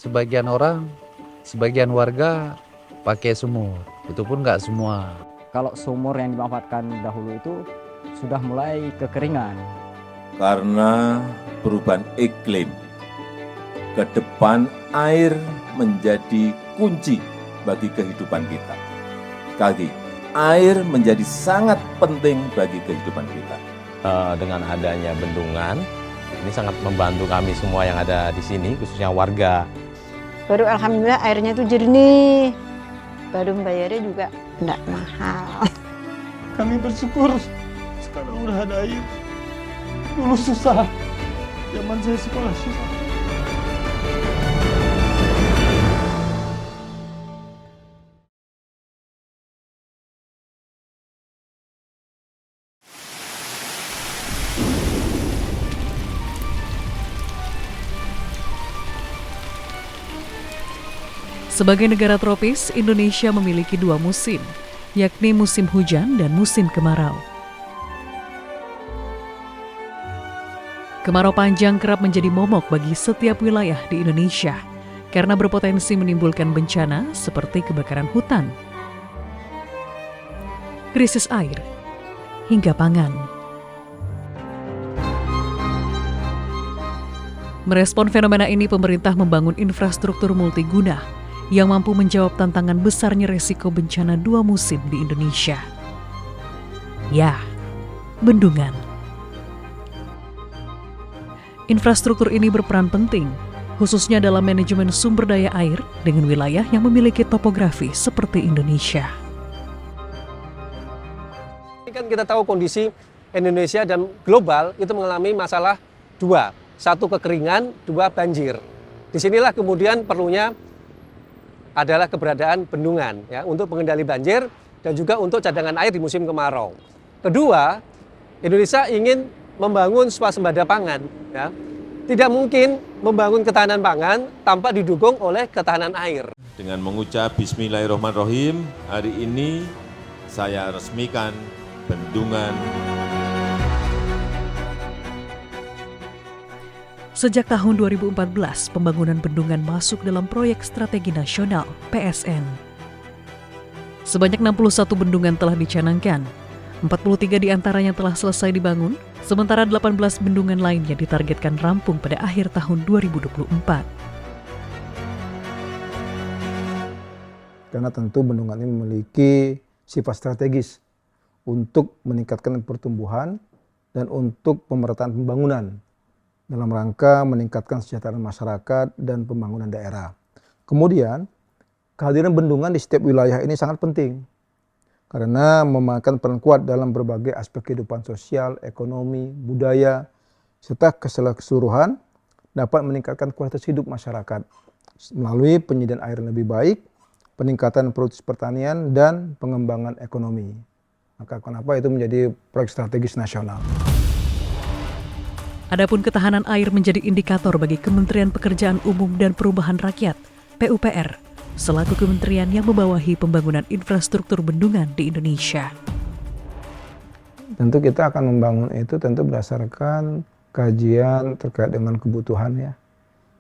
sebagian orang, sebagian warga pakai sumur. Itu pun nggak semua. Kalau sumur yang dimanfaatkan dahulu itu sudah mulai kekeringan. Karena perubahan iklim, ke depan air menjadi kunci bagi kehidupan kita. Sekali lagi, air menjadi sangat penting bagi kehidupan kita. Dengan adanya bendungan, ini sangat membantu kami semua yang ada di sini, khususnya warga. Baru alhamdulillah airnya itu jernih. Baru membayarnya juga tidak mahal. Kami bersyukur sekarang udah ada air. Dulu susah, zaman saya sekolah susah. Sebagai negara tropis, Indonesia memiliki dua musim, yakni musim hujan dan musim kemarau. Kemarau panjang kerap menjadi momok bagi setiap wilayah di Indonesia karena berpotensi menimbulkan bencana seperti kebakaran hutan, krisis air, hingga pangan. Merespon fenomena ini, pemerintah membangun infrastruktur multiguna yang mampu menjawab tantangan besarnya resiko bencana dua musim di Indonesia. Ya, bendungan. Infrastruktur ini berperan penting, khususnya dalam manajemen sumber daya air dengan wilayah yang memiliki topografi seperti Indonesia. Ini kan kita tahu kondisi Indonesia dan global itu mengalami masalah dua. Satu kekeringan, dua banjir. Disinilah kemudian perlunya adalah keberadaan bendungan ya, untuk pengendali banjir dan juga untuk cadangan air di musim kemarau. Kedua, Indonesia ingin membangun swasembada pangan. Ya. Tidak mungkin membangun ketahanan pangan tanpa didukung oleh ketahanan air. Dengan mengucap Bismillahirrahmanirrahim, hari ini saya resmikan bendungan. Sejak tahun 2014, pembangunan bendungan masuk dalam proyek strategi nasional (PSN). Sebanyak 61 bendungan telah dicanangkan, 43 diantaranya telah selesai dibangun, sementara 18 bendungan lainnya ditargetkan rampung pada akhir tahun 2024. Karena tentu bendungan ini memiliki sifat strategis untuk meningkatkan pertumbuhan dan untuk pemerataan pembangunan dalam rangka meningkatkan kesejahteraan masyarakat dan pembangunan daerah. Kemudian, kehadiran bendungan di setiap wilayah ini sangat penting karena memainkan peran kuat dalam berbagai aspek kehidupan sosial, ekonomi, budaya, serta keseluruhan dapat meningkatkan kualitas hidup masyarakat melalui penyediaan air yang lebih baik, peningkatan produksi pertanian, dan pengembangan ekonomi. Maka kenapa itu menjadi proyek strategis nasional. Adapun ketahanan air menjadi indikator bagi Kementerian Pekerjaan Umum dan Perumahan Rakyat (PUPR) selaku kementerian yang membawahi pembangunan infrastruktur bendungan di Indonesia. Tentu kita akan membangun itu tentu berdasarkan kajian terkait dengan kebutuhan ya.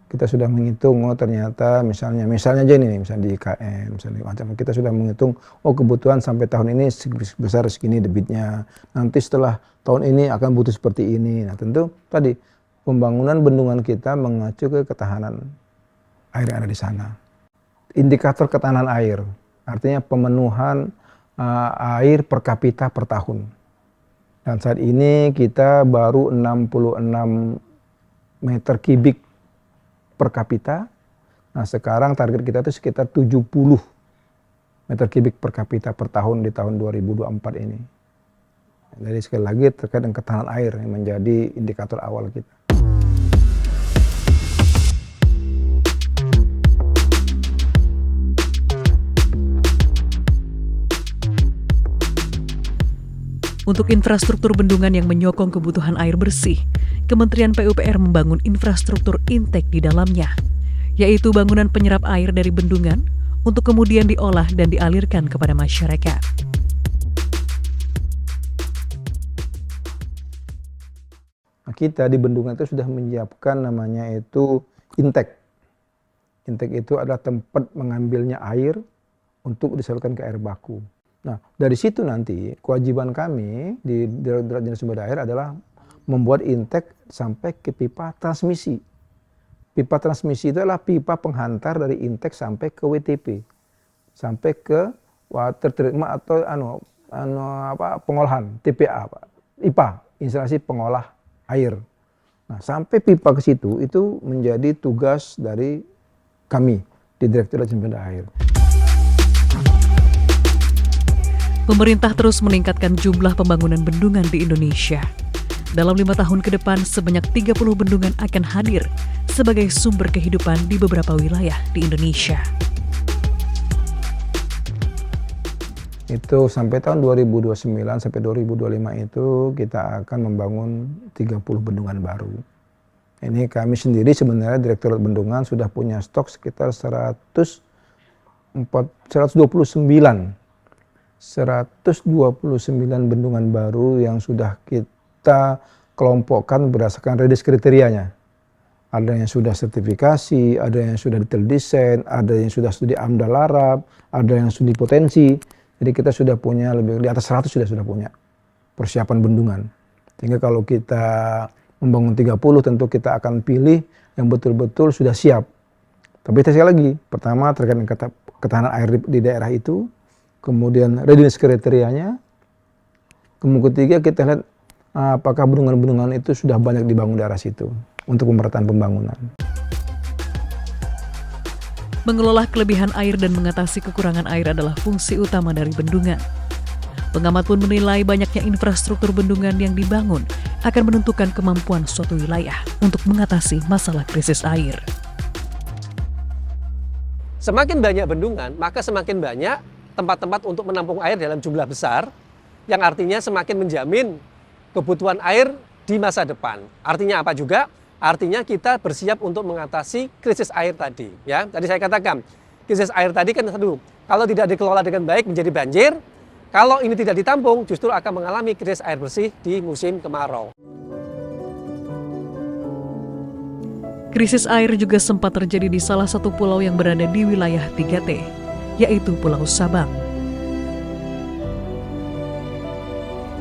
Kita sudah menghitung, oh ternyata misalnya aja ini, misalnya di IKN, misalnya macam kita sudah menghitung, oh kebutuhan sampai tahun ini besar segini debitnya, nanti setelah tahun ini akan butuh seperti ini. Nah tentu tadi pembangunan bendungan kita mengacu ke ketahanan air yang ada di sana. Indikator ketahanan air, artinya pemenuhan air per kapita per tahun. Dan saat ini kita baru 66 meter kubik per kapita. Nah sekarang target kita itu sekitar 70 meter kubik per kapita per tahun di tahun 2024 ini. Jadi sekali lagi terkait dengan ketahanan air yang menjadi indikator awal kita. Untuk infrastruktur bendungan yang menyokong kebutuhan air bersih, Kementerian PUPR membangun infrastruktur intake di dalamnya, yaitu bangunan penyerap air dari bendungan untuk kemudian diolah dan dialirkan kepada masyarakat. Nah, kita di bendungan itu sudah menyiapkan namanya itu intake. Intake itu adalah tempat mengambilnya air untuk disalurkan ke air baku. Nah, dari situ nanti kewajiban kami di Direktorat Jenderal Sumber Daya Air adalah membuat intake sampai ke pipa transmisi. Pipa transmisi itu adalah pipa penghantar dari intake sampai ke WTP, sampai ke water treatment atau pengolahan TPA, IPA, instalasi pengolah air. Nah, sampai pipa ke situ itu menjadi tugas dari kami di Direktorat Sumber Daya Air. Pemerintah terus meningkatkan jumlah pembangunan bendungan di Indonesia. Dalam 5 tahun ke depan, sebanyak 30 bendungan akan hadir sebagai sumber kehidupan di beberapa wilayah di Indonesia. Itu sampai tahun 2029 sampai 2025 itu kita akan membangun 30 bendungan baru. Ini kami sendiri sebenarnya Direktorat Bendungan sudah punya stok sekitar 129 bendungan baru yang sudah kita kelompokkan berdasarkan redis kriterianya. Ada yang sudah sertifikasi, ada yang sudah detail desain, ada yang sudah studi AMDAL Arab, ada yang studi potensi. Jadi kita sudah punya lebih di atas 100 sudah punya persiapan bendungan. Sehingga kalau kita membangun 30 tentu kita akan pilih yang betul-betul sudah siap. Tapi sekali lagi, pertama terkait dengan ketahanan air di daerah itu, kemudian readiness kriterianya, kemudian ketiga kita lihat apakah bendungan-bendungan itu sudah banyak dibangun daerah situ untuk pemerataan pembangunan. Mengelola kelebihan air dan mengatasi kekurangan air adalah fungsi utama dari bendungan. Pengamat pun menilai banyaknya infrastruktur bendungan yang dibangun akan menentukan kemampuan suatu wilayah untuk mengatasi masalah krisis air. Semakin banyak bendungan, maka semakin banyak tempat-tempat untuk menampung air dalam jumlah besar, yang artinya semakin menjamin kebutuhan air di masa depan. Artinya apa juga? Artinya kita bersiap untuk mengatasi krisis air tadi. Ya, tadi saya katakan, krisis air tadi kan satu, kalau tidak dikelola dengan baik menjadi banjir, kalau ini tidak ditampung justru akan mengalami krisis air bersih di musim kemarau. Krisis air juga sempat terjadi di salah satu pulau yang berada di wilayah 3T, yaitu Pulau Sabang.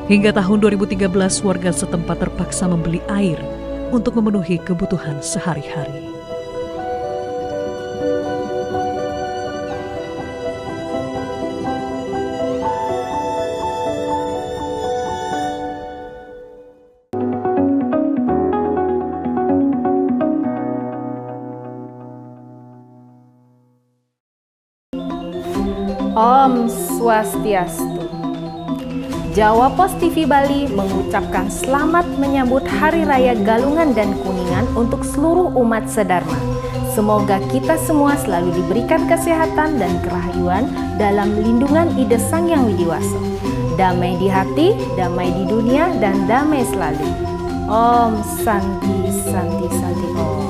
Hingga tahun 2013, warga setempat terpaksa membeli air untuk memenuhi kebutuhan sehari-hari. Om Swastiastu. Jawa Pos TV Bali mengucapkan selamat menyambut Hari Raya Galungan dan Kuningan untuk seluruh umat sedharma. Semoga kita semua selalu diberikan kesehatan dan kerahyuan dalam lindungan Ida Sang Hyang Widiwasa. Damai di hati, damai di dunia, dan damai selalu. Om Santi Santi Santi Om.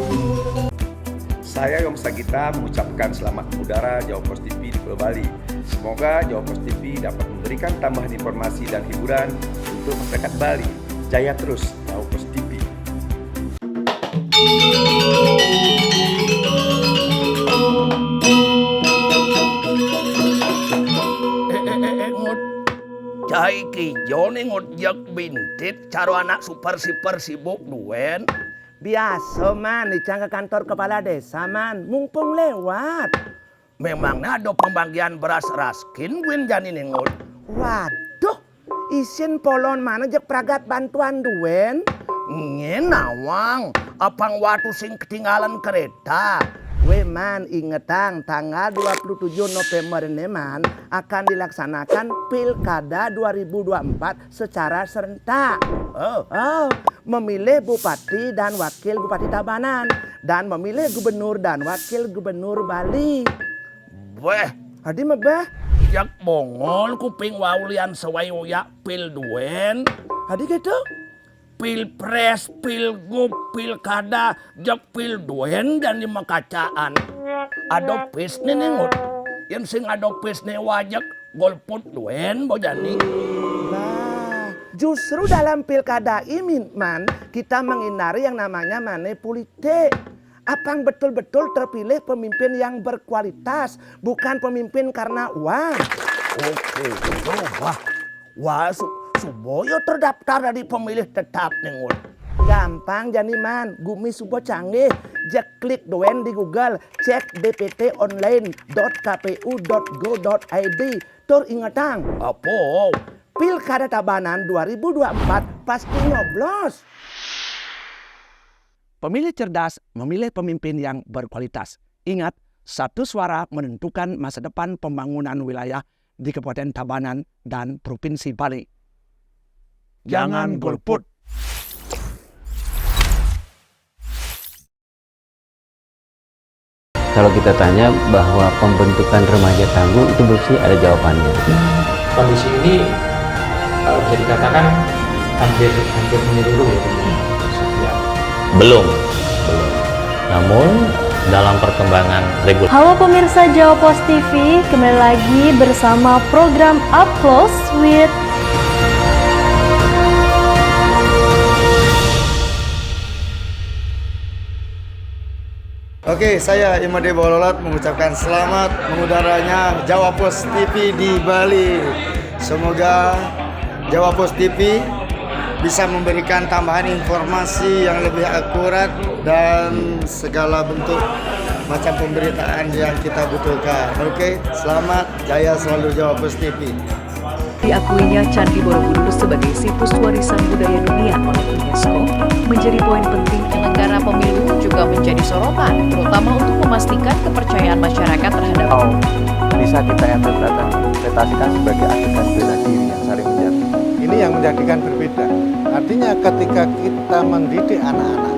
Saya Yom Sagita mengucapkan selamat udara Jawa Pos TV di Pulau Bali. Semoga Jawa Pos TV dapat memberikan tambahan informasi dan hiburan untuk masyarakat Bali. Jaya terus Jawa Pos TV. Cai ki jone ngot jak bintit caro anak super sibuk duen. Biasa man, dicang ke kantor kepala desa man, mumpung lewat. Memangnya ada pembagian beras raskin guin jani nengut. Waduh, isin polon mana jak pragat bantuan duen. Ngenawang, apang watu sing ketinggalan kereta. We man, ingetang tanggal 27 November ini man akan dilaksanakan Pilkada 2024 secara serentak. Memilih Bupati dan Wakil Bupati Tabanan dan memilih Gubernur dan Wakil Gubernur Bali. Weh, hadi mebeh. jak bongol kuping waulian sewayoya pil duen. Hadi gitu. Pilpres, pilgub, pilkada, jak pil duen dan lima kacaan. Adopis nih nengut. Yang sing adopis nih wajak golput duen bojani. Justru dalam pilkada ini man kita menghindari yang namanya money politik. Apang betul-betul terpilih pemimpin yang berkualitas, bukan pemimpin karena uang. Oke, coba. Wah, Suboyo terdaftar dari pemilih tetap nih. Gampang janiman, gumi subo canggih. Jak klik doen di Google, cek dptonline.kpu.go.id. Tur ingetang, apa? Pilkada Tabanan 2024 pasti nyoblos. Pemilih cerdas memilih pemimpin yang berkualitas. Ingat, satu suara menentukan masa depan pembangunan wilayah di Kabupaten Tabanan dan Provinsi Bali. Jangan golput. Kalau kita tanya bahwa pembentukan remaja tangguh itu bersih ada jawabannya. Kondisi ini bisa dikatakan hampir menyeluruh ya. Belum. Namun dalam perkembangan regulasi. Halo pemirsa Jawa Pos TV, kembali lagi bersama program Up Close with Oke, saya Imade Bololot mengucapkan selamat mengudaranya Jawa Pos TV di Bali. Semoga Jawa Pos TV bisa memberikan tambahan informasi yang lebih akurat dan segala bentuk macam pemberitaan yang kita butuhkan. Oke, selamat, jaya selalu Jawa Pos TV. Diakuinya Candi Borobudur sebagai situs warisan budaya dunia oleh UNESCO menjadi poin penting. Penyelenggara pemilu juga menjadi sorotan, terutama untuk memastikan kepercayaan masyarakat terhadap bisa kita interpretasikan sebagai adegan bela diri yang saling menjatuhkan. Ini yang menjadikan berbeda. Artinya ketika kita mendidik anak-anak,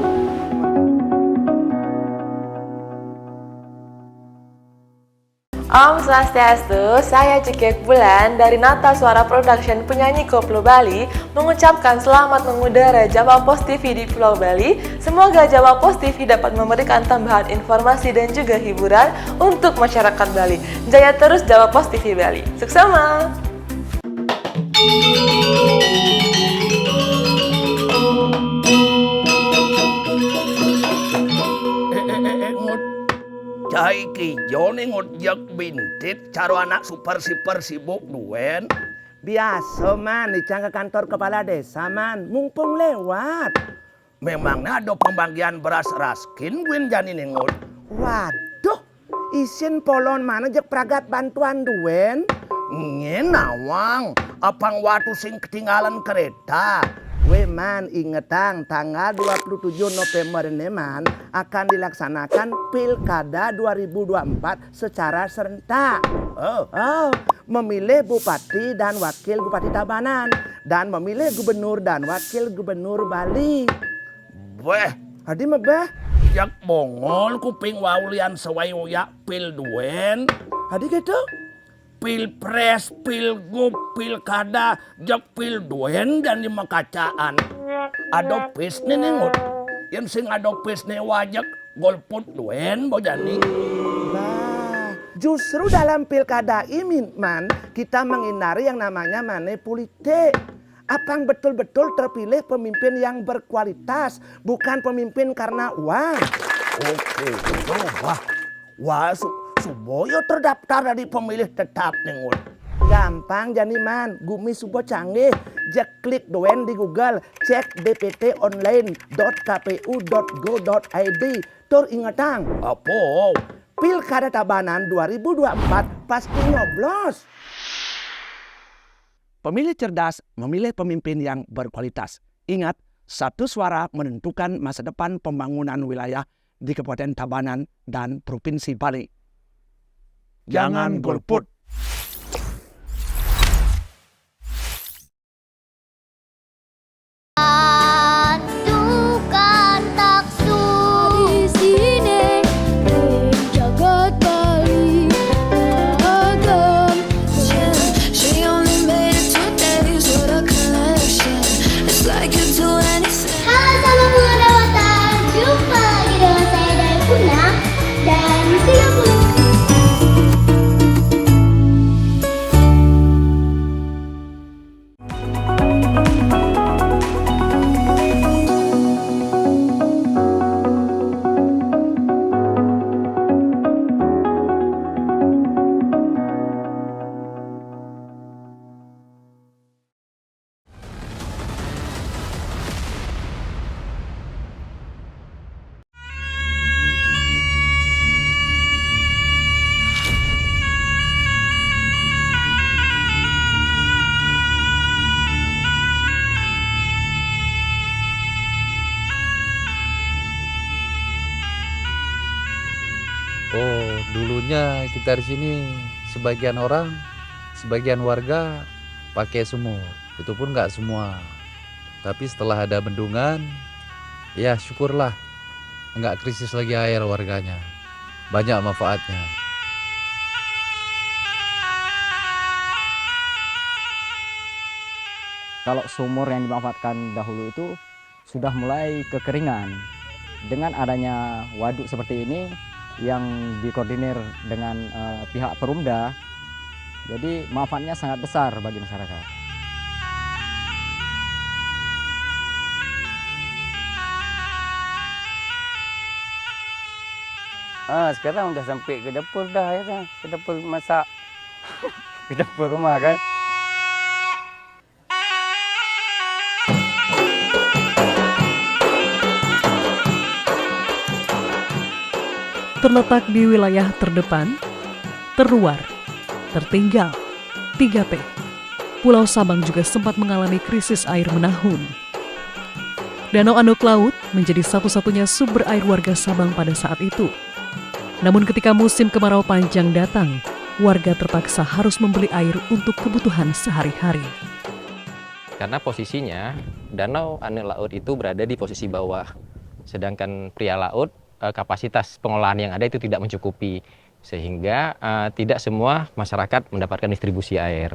Om Swastiastu, saya Cikek Bulan dari Nata Suara Production penyanyi Koplo Bali mengucapkan selamat mengudara Jawa Pos TV di Pulau Bali. Semoga Jawa Pos TV dapat memberikan tambahan informasi dan juga hiburan untuk masyarakat Bali. Jaya terus Jawa Pos TV Bali. Suksema! Cai kijo nih ngojek bintit caro anak super sibuk duen. Biasa man, dicang ke kantor kepala desa man, mumpung lewat. Memangnya ada pembagian beras raskin guin jani nengut. Waduh, isin polon mana jek pragat bantuan duen. Ngenawang, apang waktu sing ketinggalan kereta. Man, ingetang tanggal 27 November ini man akan dilaksanakan Pilkada 2024 secara serentak. Memilih Bupati dan Wakil Bupati Tabanan dan memilih Gubernur dan Wakil Gubernur Bali. Weh, hadi mebeh jak bongol kuping waulian sewayoya pil duen. Hadi gitu. Pilpres, pilgub, pilkada, jak pil duen dan lima kacaan. Ada pis nih nengut. Yang sing ada pis nih wajak golput duen bojani. Nah, justru dalam pilkada ini man kita menghindari yang namanya manipulite. Apang betul-betul terpilih pemimpin yang berkualitas, bukan pemimpin karena uang. Oke, coba. Wah, Suboyo terdaftar dari pemilih tetap nih. Gampang janiman, gumi subo canggih. Jak klik doen di Google, cek dptonline.kpu.go.id. Tur ingetang, apa? Pilkada Tabanan 2024 pasti nyoblos. Pemilih cerdas memilih pemimpin yang berkualitas. Ingat, satu suara menentukan masa depan pembangunan wilayah di Kabupaten Tabanan dan Provinsi Bali. Jangan golput. Tukang taksu di sini jagat Bali beragam. She only made it 2 days with a collection. It's like you do anything. Halo sahabat Purnawatan, jumpa lagi dengan saya dari Puna dan Singapura. Oh, dulunya kita di sini sebagian orang, sebagian warga pakai sumur. Itu pun nggak semua. Tapi setelah ada bendungan, ya syukurlah nggak krisis lagi air warganya. Banyak manfaatnya. Kalau sumur yang dimanfaatkan dahulu itu sudah mulai kekeringan. Dengan adanya waduk seperti ini yang dikoordinir dengan pihak Perumda, jadi manfaatnya sangat besar bagi masyarakat. Sekarang udah sampai ke dapur dah ya, ke dapur masak, ke dapur rumah kan. Terletak di wilayah terdepan, terluar, tertinggal, 3P. Pulau Sabang juga sempat mengalami krisis air menahun. Danau Anuk Laut menjadi satu-satunya sumber air warga Sabang pada saat itu. Namun ketika musim kemarau panjang datang, warga terpaksa harus membeli air untuk kebutuhan sehari-hari. Karena posisinya Danau Anuk Laut itu berada di posisi bawah, sedangkan pria laut kapasitas pengolahan yang ada itu tidak mencukupi, sehingga tidak semua masyarakat mendapatkan distribusi air.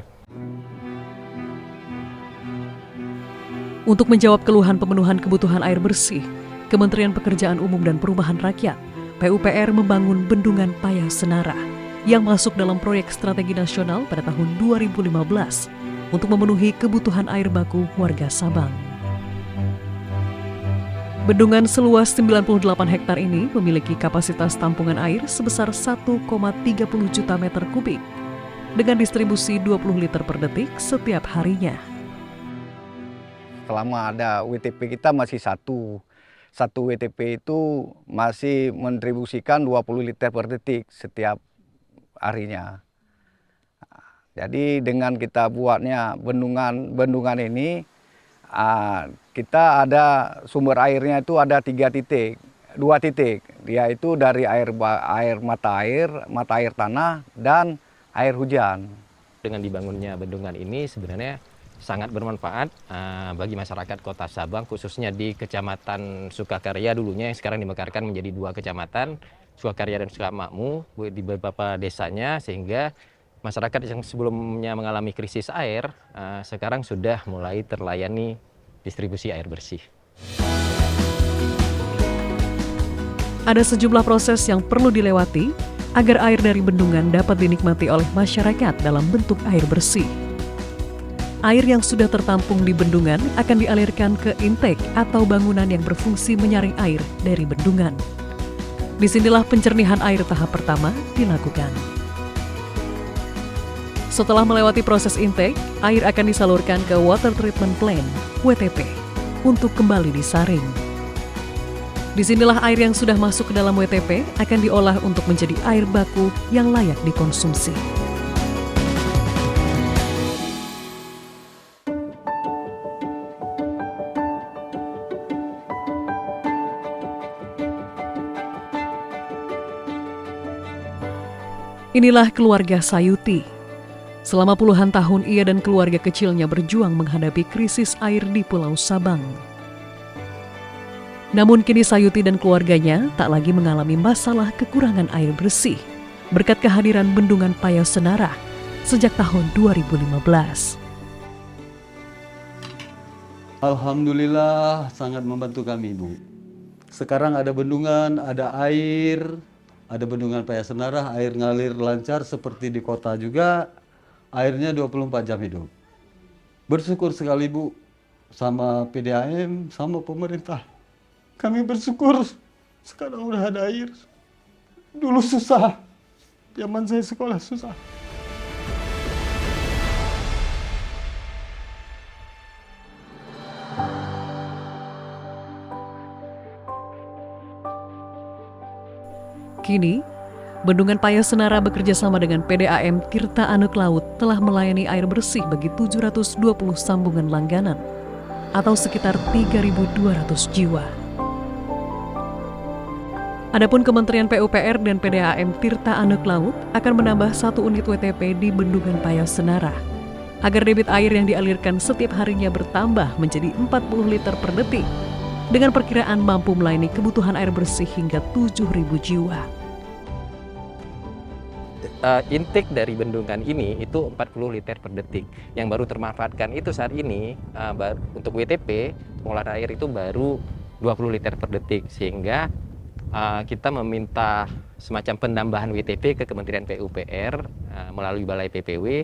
Untuk menjawab keluhan pemenuhan kebutuhan air bersih, Kementerian Pekerjaan Umum dan Perumahan Rakyat (PUPR) membangun Bendungan Paya Senara yang masuk dalam proyek strategi nasional pada tahun 2015 untuk memenuhi kebutuhan air baku warga Sabang. Bendungan seluas 98 hektar ini memiliki kapasitas tampungan air sebesar 1,30 juta meter kubik dengan distribusi 20 liter per detik setiap harinya. Selama ada WTP kita masih satu WTP itu masih mendistribusikan 20 liter per detik setiap harinya. Jadi dengan kita buatnya bendungan ini, kita ada sumber airnya itu ada 2 titik. Dia itu dari mata air tanah dan air hujan. Dengan dibangunnya bendungan ini sebenarnya sangat bermanfaat bagi masyarakat Kota Sabang, khususnya di Kecamatan Sukakarya dulunya yang sekarang dimekarkan menjadi 2 kecamatan, Sukakarya dan Sukamakmur, di beberapa desanya, sehingga masyarakat yang sebelumnya mengalami krisis air sekarang sudah mulai terlayani distribusi air bersih. Ada sejumlah proses yang perlu dilewati agar air dari bendungan dapat dinikmati oleh masyarakat dalam bentuk air bersih. Air yang sudah tertampung di bendungan akan dialirkan ke intake atau bangunan yang berfungsi menyaring air dari bendungan. Disinilah pencernihan air tahap pertama dilakukan. Setelah melewati proses intake, air akan disalurkan ke Water Treatment Plant (WTP) untuk kembali disaring. Disinilah air yang sudah masuk ke dalam WTP akan diolah untuk menjadi air baku yang layak dikonsumsi. Inilah keluarga Sayuti. Selama puluhan tahun ia dan keluarga kecilnya berjuang menghadapi krisis air di Pulau Sabang. Namun kini Sayuti dan keluarganya tak lagi mengalami masalah kekurangan air bersih berkat kehadiran Bendungan Paya Senara sejak tahun 2015. Alhamdulillah sangat membantu kami, Bu. Sekarang ada bendungan, ada air, ada Bendungan Paya Senara, air ngalir lancar seperti di kota juga. Airnya 24 jam hidup. Bersyukur sekali, Bu, sama PDAM, sama pemerintah. Kami bersyukur sekarang udah ada air. Dulu susah, zaman saya sekolah susah. Kini, Bendungan Paya Senara bekerja sama dengan PDAM Tirta Anuk Laut telah melayani air bersih bagi 720 sambungan langganan atau sekitar 3.200 jiwa. Adapun Kementerian PUPR dan PDAM Tirta Anek Laut akan menambah 1 unit WTP di Bendungan Payas Senara, agar debit air yang dialirkan setiap harinya bertambah menjadi 40 liter per detik, dengan perkiraan mampu melayani kebutuhan air bersih hingga 7.000 jiwa. Intake dari bendungan ini itu 40 liter per detik. Yang baru termanfaatkan itu saat ini untuk WTP, pengolahan air itu baru 20 liter per detik, sehingga kita meminta semacam penambahan WTP ke Kementerian PUPR melalui Balai PPW.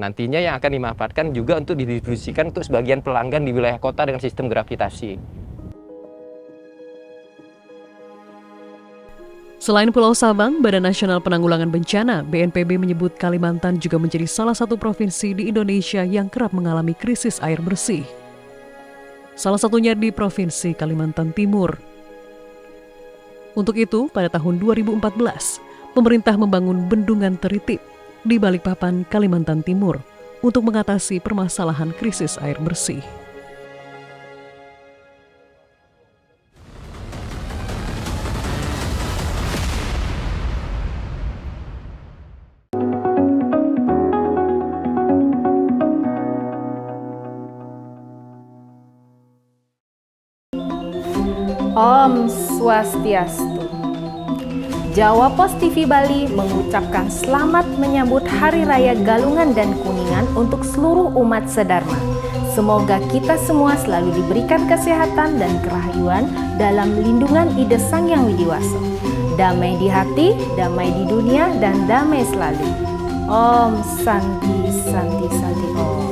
Nantinya yang akan dimanfaatkan juga untuk didistribusikan untuk sebagian pelanggan di wilayah kota dengan sistem gravitasi. Selain Pulau Sabang, Badan Nasional Penanggulangan Bencana (BNPB) menyebut Kalimantan juga menjadi salah satu provinsi di Indonesia yang kerap mengalami krisis air bersih. Salah satunya di Provinsi Kalimantan Timur. Untuk itu, pada tahun 2014, pemerintah membangun bendungan Teritip di Balikpapan, Kalimantan Timur untuk mengatasi permasalahan krisis air bersih. Om Swastiastu. Jawa Pos TV Bali mengucapkan selamat menyambut Hari Raya Galungan dan Kuningan untuk seluruh umat sedharma. Semoga kita semua selalu diberikan kesehatan dan kerahyuan dalam lindungan Ida Sang Yang Widiwasa. Damai di hati, damai di dunia, dan damai selalu. Om Santi Santi Santi Om.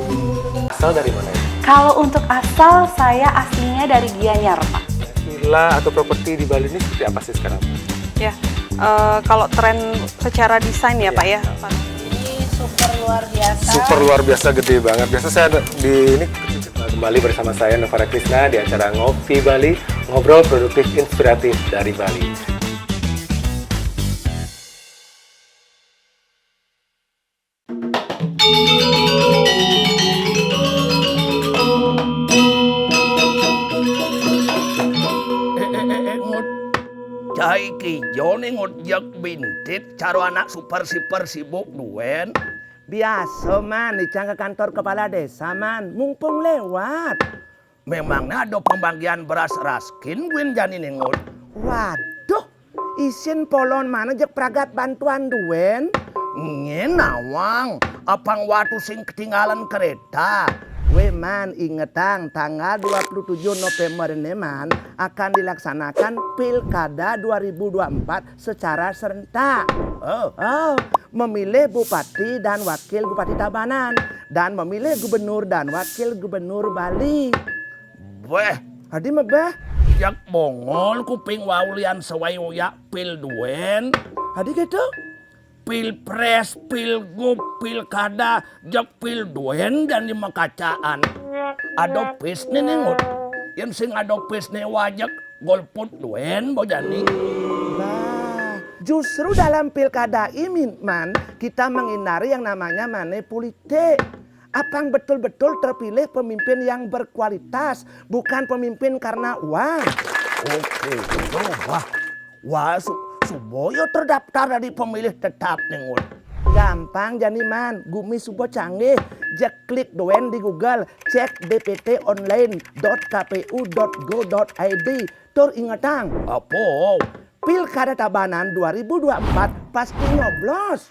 Asal dari mana? Kalau untuk asal, saya aslinya dari Gianyar, Pak. Villa atau properti di Bali ini seperti apa sih sekarang? Ya, kalau tren secara desain ya Pak ya. Ini super luar biasa. Super luar biasa, gede banget. Biasa saya di ini kembali bersama saya Novara Krisna di acara Ngopi Bali, ngobrol produktif inspiratif dari Bali. Cai kijo nih ngojek bintit caro anak super sibuk duen. Biasa man dicang ke kantor kepala desa man, mumpung lewat. Memangnya ada pembagian beras raskin guin jani nengut. Waduh, isin polon mana jek pragat bantuan duen. Ngenawang, apang waktu sing ketinggalan kereta. Man, ingetang tanggal 27 November ini man akan dilaksanakan Pilkada 2024 secara serentak. Memilih Bupati dan Wakil Bupati Tabanan dan memilih Gubernur dan Wakil Gubernur Bali. Weh, hadi mebeh jak bongol kuping waulian sewayoya pil duen. Hadi gitu. Pilpres, pilgub, pilkada, jak pil duen dan lima kacaan. Adopis nih nengut. Yang sing adopis nih wajak golput duen bojani. Nah, justru dalam pilkada ini man kita menghindari yang namanya politik. Apang betul-betul terpilih pemimpin yang berkualitas, bukan pemimpin karena uang. Oke, wah, Suboyo terdaftar dari pemilih tetap nengut. Gampang jani man, gumi subo canggih. Jak klik doen di Google, cek dptonline.kpu.go.id. Tur ingetang, apa? Pilkada Tabanan 2024 pasti nyoblos.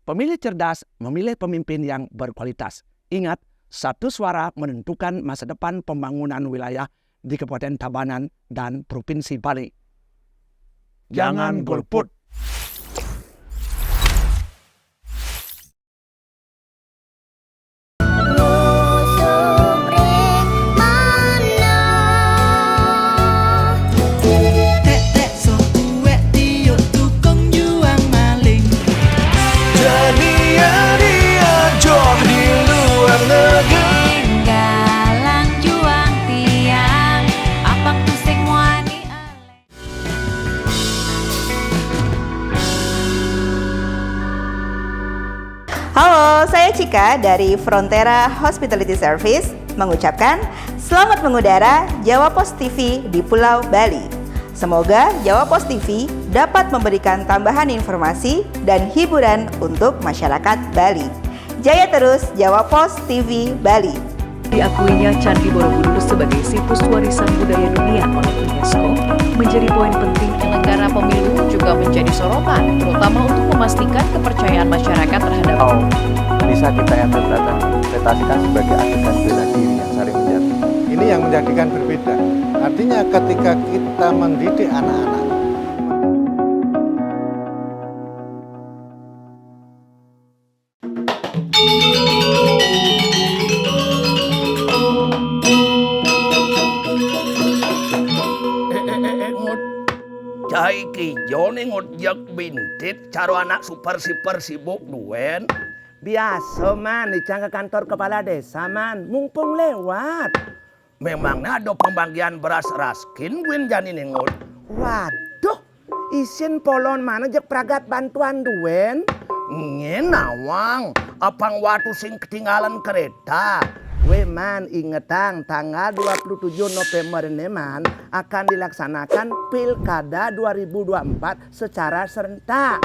Pemilih cerdas memilih pemimpin yang berkualitas. Ingat, satu suara menentukan masa depan pembangunan wilayah di Kabupaten Tabanan dan Provinsi Bali. Jangan golput. Halo, saya Cika dari Frontera Hospitality Service mengucapkan Selamat mengudara Jawa Pos TV di Pulau Bali. Semoga Jawa Pos TV dapat memberikan tambahan informasi dan hiburan untuk masyarakat Bali. Jaya terus Jawa Pos TV Bali. Diakuinya Candi Borobudur sebagai situs warisan budaya dunia oleh UNESCO menjadi poin penting. Penyelenggara pemilu juga menjadi sorotan, terutama untuk memastikan kepercayaan masyarakat terhadap bisa kita interpretasikan sebagai adegan bela diri yang saling menjadi. Ini yang menjadikan berbeda. Artinya ketika kita mendidik anak-anak, Iki jone ngojek bintit caro anak super sibuk duen. Biasa man dicang ke kantor kepala desa man, mumpung lewat. Memangnya ada pembagian beras raskin win jani nengot. Waduh, isin polon mana jek pragat bantuan duen. Ngenawang, apang waktu sing ketinggalan kereta. Man, ingetang tanggal 27 November ini man akan dilaksanakan Pilkada 2024 secara serentak.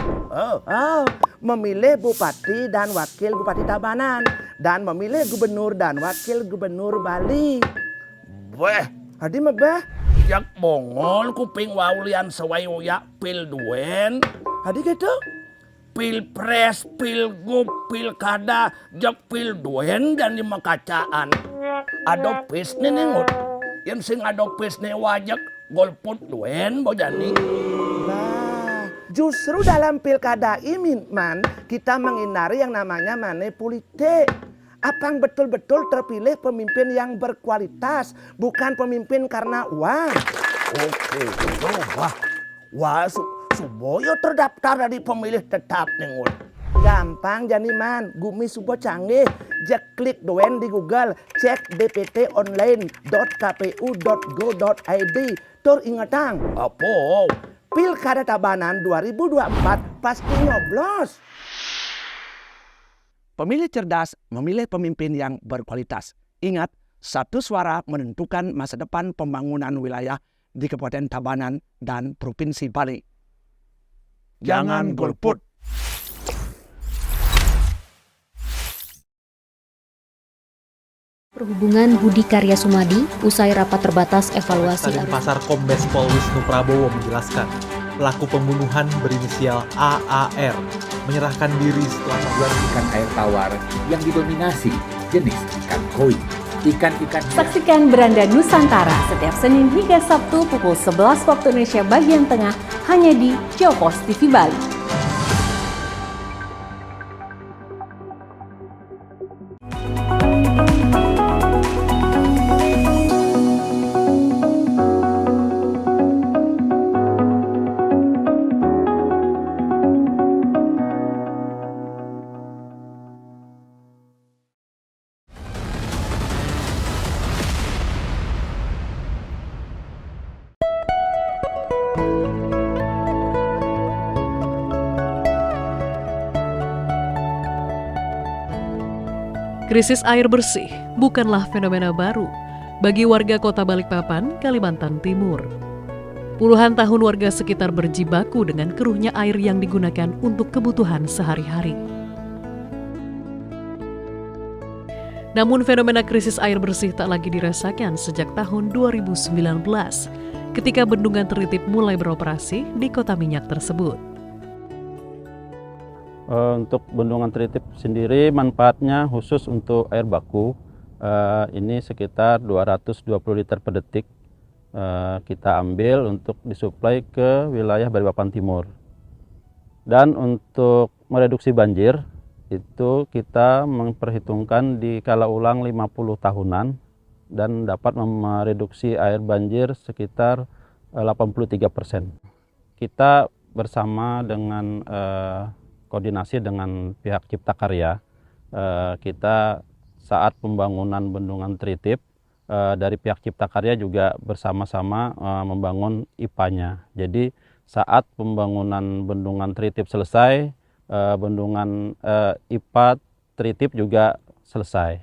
Memilih Bupati dan Wakil Bupati Tabanan dan memilih Gubernur dan Wakil Gubernur Bali. Weh, hadi mebeh jak bongol kuping waulian sewayoyak pil duen. Hadi gitu. Pilpres, pilgub, pilkada, jak pil duen dan lima kacaan. Adopis nih nengut. Yang sing adopis nih wajak golput duen bojani. Nah, justru dalam pilkada ini man kita menghindari yang namanya politik. Apang betul-betul terpilih pemimpin yang berkualitas, bukan pemimpin karena uang. Oke, wah, Suboyo terdaftar dari pemilih tetap nengut. Gampang jani man, gumi subo canggih. Jak klik doen di Google, cek dpt.online.kpu.go.id. Tur ingetang, apa? Pilkada Tabanan 2024 pasti nyoblos. Pemilih cerdas memilih pemimpin yang berkualitas. Ingat, satu suara menentukan masa depan pembangunan wilayah di Kabupaten Tabanan dan Provinsi Bali. Jangan golput. Perhubungan Budi Karya Sumadi usai rapat terbatas evaluasi Stasiun Pasar Kombes Pol Wisnu Prabowo menjelaskan pelaku pembunuhan berinisial AAR menyerahkan diri setelah membuat ikan air tawar yang didominasi jenis ikan koi. Saksikan Beranda Nusantara setiap Senin hingga Sabtu pukul 11 waktu Indonesia bagian tengah hanya di Jawa Pos TV Bali. Krisis air bersih bukanlah fenomena baru bagi warga kota Balikpapan, Kalimantan Timur. Puluhan tahun warga sekitar berjibaku dengan keruhnya air yang digunakan untuk kebutuhan sehari-hari. Namun fenomena krisis air bersih tak lagi dirasakan sejak tahun 2019 ketika bendungan Teritip mulai beroperasi di kota minyak tersebut. Untuk bendungan Teritip sendiri manfaatnya khusus untuk air baku. Ini sekitar 220 liter per detik kita ambil untuk disuplai ke wilayah Balikpapan Timur. Dan untuk mereduksi banjir itu kita memperhitungkan di kala ulang 50 tahunan dan dapat mereduksi air banjir sekitar 83%. Kita bersama dengan koordinasi dengan pihak Cipta Karya, kita saat pembangunan bendungan Teritip dari pihak Cipta Karya juga bersama-sama membangun IPA-nya. Jadi saat pembangunan bendungan Teritip selesai, bendungan IPA Teritip juga selesai.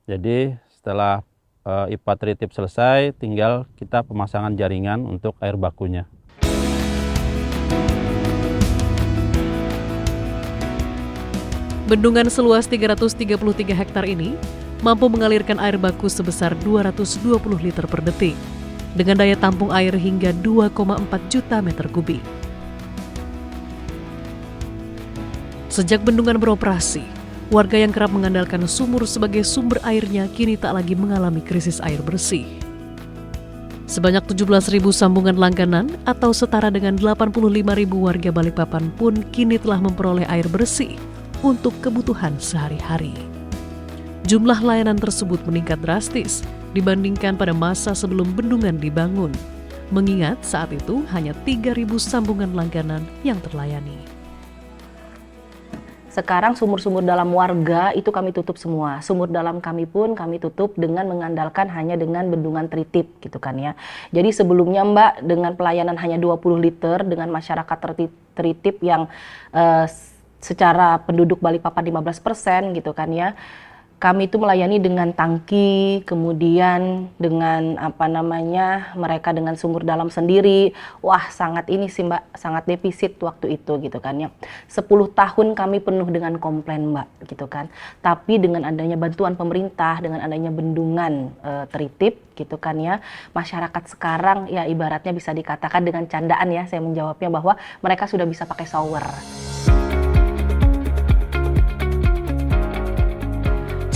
Jadi setelah IPA Tritip selesai, tinggal kita pemasangan jaringan untuk air bakunya. Bendungan seluas 333 hektar ini mampu mengalirkan air baku sebesar 220 liter per detik dengan daya tampung air hingga 2,4 juta meter kubik. Sejak bendungan beroperasi, warga yang kerap mengandalkan sumur sebagai sumber airnya kini tak lagi mengalami krisis air bersih. Sebanyak 17.000 sambungan langganan atau setara dengan 85.000 warga Balikpapan pun kini telah memperoleh air bersih untuk kebutuhan sehari-hari. Jumlah layanan tersebut meningkat drastis dibandingkan pada masa sebelum bendungan dibangun, mengingat saat itu hanya 3.000 sambungan langganan yang terlayani. Sekarang sumur-sumur dalam warga itu kami tutup semua. Sumur dalam kami pun kami tutup dengan mengandalkan hanya dengan bendungan Tritip gitu kan ya. Jadi sebelumnya Mbak dengan pelayanan hanya 20 liter dengan masyarakat Tritip yang secara penduduk Balikpapan 15% gitu kan ya. Kami itu melayani dengan tangki, kemudian dengan mereka dengan sumur dalam sendiri. Wah, sangat ini sih Mbak, sangat defisit waktu itu gitu kan ya. 10 tahun kami penuh dengan komplain Mbak gitu kan. Tapi dengan adanya bantuan pemerintah, dengan adanya bendungan Tritip gitu kan ya, masyarakat sekarang ya ibaratnya bisa dikatakan dengan candaan ya, saya menjawabnya bahwa mereka sudah bisa pakai shower.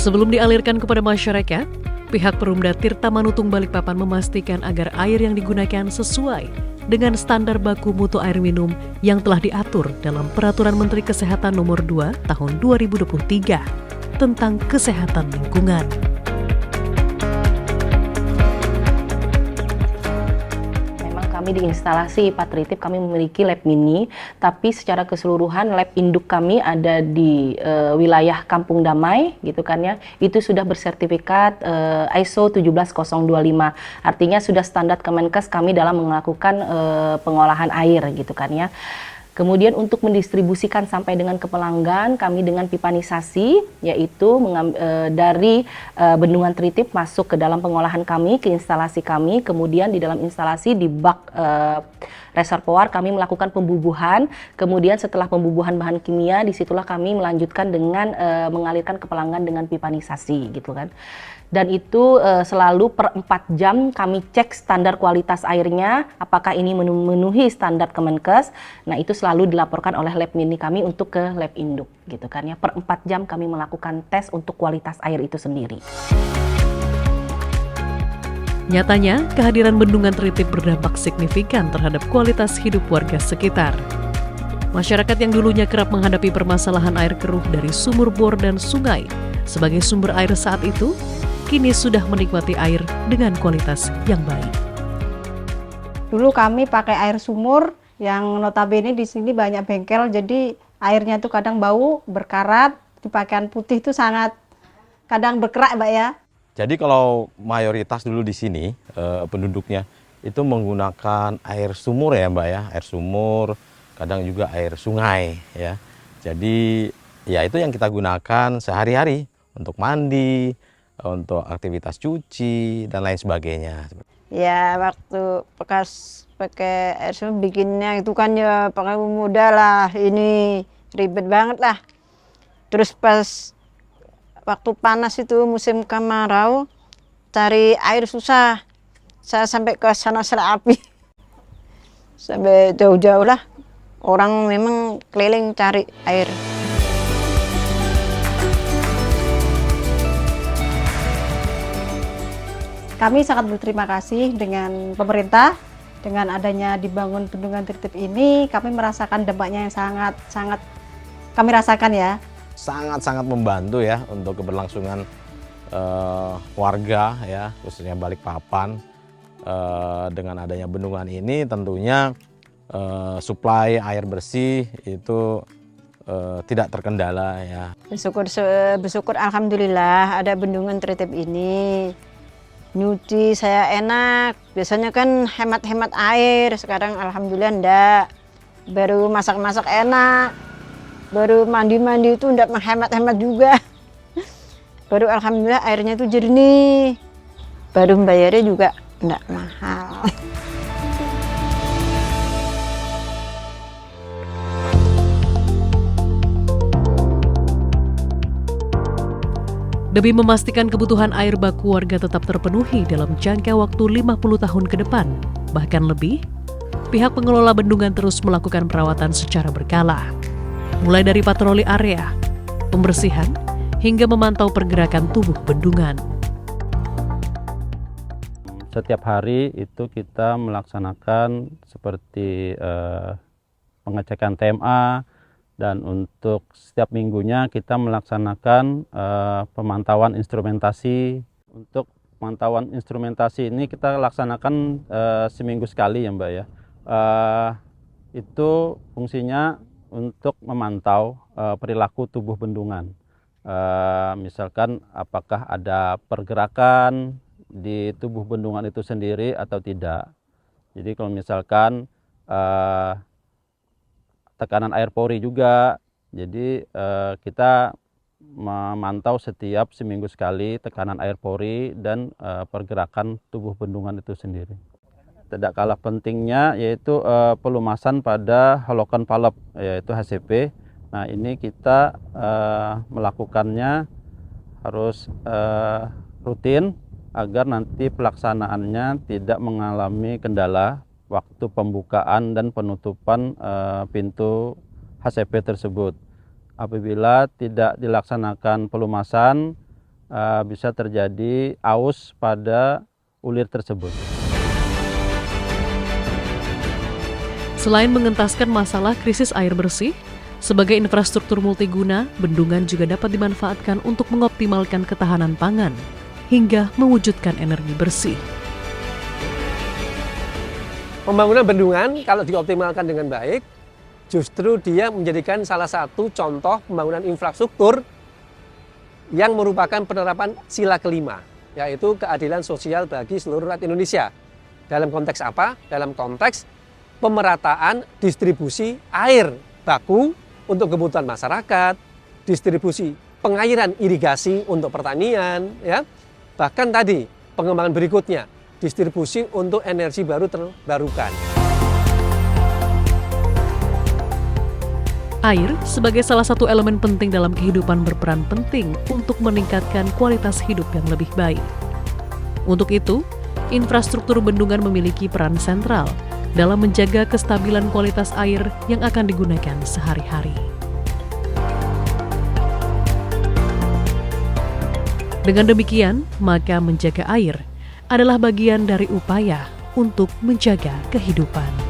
Sebelum dialirkan kepada masyarakat, pihak Perumda Tirta Manutung Balikpapan memastikan agar air yang digunakan sesuai dengan standar baku mutu air minum yang telah diatur dalam Peraturan Menteri Kesehatan Nomor 2 Tahun 2023 tentang kesehatan lingkungan. Kami di instalasi IPA Tritip kami memiliki lab mini, tapi secara keseluruhan lab induk kami ada di wilayah Kampung Damai gitu kan ya. Itu sudah bersertifikat ISO 17025. Artinya sudah standar Kemenkes kami dalam melakukan pengolahan air gitu kan ya. Kemudian untuk mendistribusikan sampai dengan ke pelanggan, kami dengan pipanisasi, yaitu dari bendungan Tritip masuk ke dalam pengolahan kami, ke instalasi kami, kemudian di dalam instalasi di bak reservoir kami melakukan pembubuhan, kemudian setelah pembubuhan bahan kimia, disitulah kami melanjutkan dengan mengalirkan ke pelanggan dengan pipanisasi gitu kan. Dan itu selalu per 4 jam kami cek standar kualitas airnya, apakah ini memenuhi standar Kemenkes. Nah itu selalu dilaporkan oleh lab mini kami untuk ke lab induk gitu kan ya. Per 4 jam kami melakukan tes untuk kualitas air itu sendiri. Nyatanya, kehadiran bendungan Tritip berdampak signifikan terhadap kualitas hidup warga sekitar. Masyarakat yang dulunya kerap menghadapi permasalahan air keruh dari sumur bor dan sungai sebagai sumber air saat itu, kini sudah menikmati air dengan kualitas yang baik. Dulu kami pakai air sumur yang notabene di sini banyak bengkel, jadi airnya itu kadang bau, berkarat, di pakaian putih itu sangat kadang berkerak Mbak ya. Jadi kalau mayoritas dulu di sini penduduknya itu menggunakan air sumur ya Mbak ya, air sumur, kadang juga air sungai ya. Jadi ya itu yang kita gunakan sehari-hari untuk mandi, untuk aktivitas cuci dan lain sebagainya. Ya waktu bekas pakai air sumur bikinnya itu kan ya pakai muda lah, ini ribet banget lah. Terus pas waktu panas itu musim kemarau cari air susah, saya sampai ke sana sela api, sampai jauh-jauh lah, orang memang keliling cari air. Kami sangat berterima kasih dengan pemerintah, dengan adanya dibangun bendungan Tritip ini, kami merasakan dampaknya yang sangat kami rasakan ya. Sangat-sangat membantu ya untuk keberlangsungan warga ya, khususnya Balikpapan. Dengan adanya bendungan ini tentunya suplai air bersih itu tidak terkendala ya. Bersyukur alhamdulillah ada bendungan Tritip ini. Nyuci saya enak, biasanya kan hemat-hemat air, sekarang alhamdulillah enggak. Baru masak-masak enak, baru mandi-mandi itu enggak menghemat-hemat juga. Baru alhamdulillah airnya itu jernih. baru bayarnya juga enggak mahal. Demi memastikan kebutuhan air baku warga tetap terpenuhi dalam jangka waktu 50 tahun ke depan, bahkan lebih, pihak pengelola bendungan terus melakukan perawatan secara berkala. Mulai dari patroli area, pembersihan, hingga memantau pergerakan tubuh bendungan. Setiap hari itu kita melaksanakan seperti pengecekan TMA, dan untuk setiap minggunya kita melaksanakan pemantauan instrumentasi. Untuk pemantauan instrumentasi ini kita laksanakan seminggu sekali ya Mbak ya. Itu fungsinya untuk memantau perilaku tubuh bendungan. Misalkan apakah ada pergerakan di tubuh bendungan itu sendiri atau tidak. Jadi kalau misalkan tekanan air pori juga, jadi kita memantau setiap seminggu sekali tekanan air pori dan pergerakan tubuh bendungan itu sendiri. Tidak kalah pentingnya yaitu pelumasan pada holocaust palep, yaitu HCP. Nah ini kita melakukannya harus rutin agar nanti pelaksanaannya tidak mengalami kendala waktu pembukaan dan penutupan pintu HCP tersebut. Apabila tidak dilaksanakan pelumasan, bisa terjadi aus pada ulir tersebut. Selain mengentaskan masalah krisis air bersih, sebagai infrastruktur multiguna, bendungan juga dapat dimanfaatkan untuk mengoptimalkan ketahanan pangan hingga mewujudkan energi bersih. Pembangunan bendungan kalau dioptimalkan dengan baik, justru dia menjadikan salah satu contoh pembangunan infrastruktur yang merupakan penerapan sila kelima, yaitu keadilan sosial bagi seluruh rakyat Indonesia. Dalam konteks apa? Dalam konteks pemerataan distribusi air baku untuk kebutuhan masyarakat, distribusi pengairan irigasi untuk pertanian, ya. Bahkan tadi pengembangan berikutnya, distribusi untuk energi baru terbarukan. Air sebagai salah satu elemen penting dalam kehidupan berperan penting untuk meningkatkan kualitas hidup yang lebih baik. Untuk itu, infrastruktur bendungan memiliki peran sentral dalam menjaga kestabilan kualitas air yang akan digunakan sehari-hari. Dengan demikian, maka menjaga air adalah bagian dari upaya untuk menjaga kehidupan.